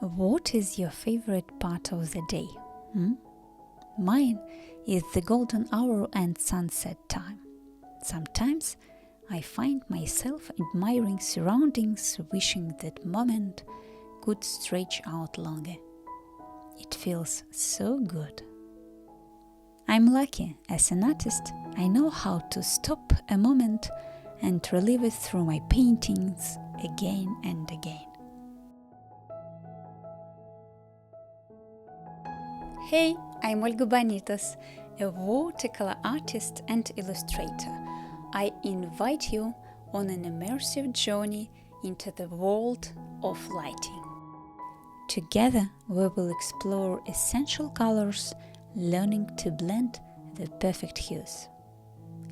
What is your favorite part of the day? Mine is the golden hour and sunset time. Sometimes I find myself admiring surroundings, wishing that moment could stretch out longer. It feels so good. I'm lucky. As an artist, I know how to stop a moment and relive it through my paintings again and again. Hey, I'm Olga Bonitos, a watercolor artist and illustrator. I invite you on an immersive journey into the world of lighting. Together, we will explore essential colors, learning to blend the perfect hues.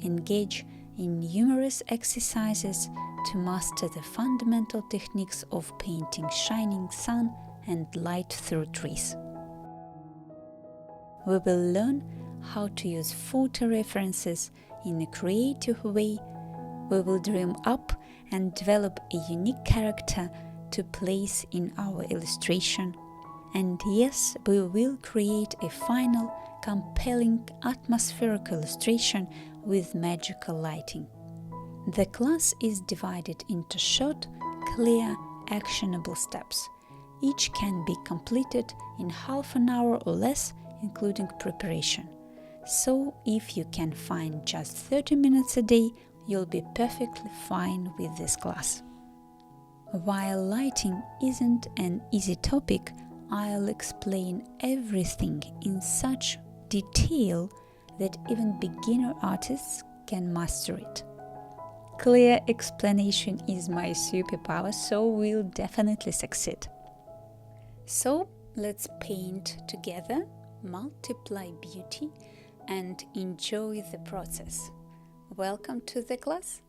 Engage in numerous exercises to master the fundamental techniques of painting shining sun and light through trees. We will learn how to use photo references in a creative way. We will dream up and develop a unique character to place in our illustration. And yes, we will create a final, compelling atmospheric illustration with magical lighting. The class is divided into short, clear, actionable steps. Each can be completed in half an hour or less, including preparation. So if you can find just 30 minutes a day, you'll be perfectly fine with this class. While lighting isn't an easy topic, I'll explain everything in such detail that even beginner artists can master it. Clear explanation is my superpower, so we'll definitely succeed. So let's paint together, multiply beauty, and enjoy the process. Welcome to the class.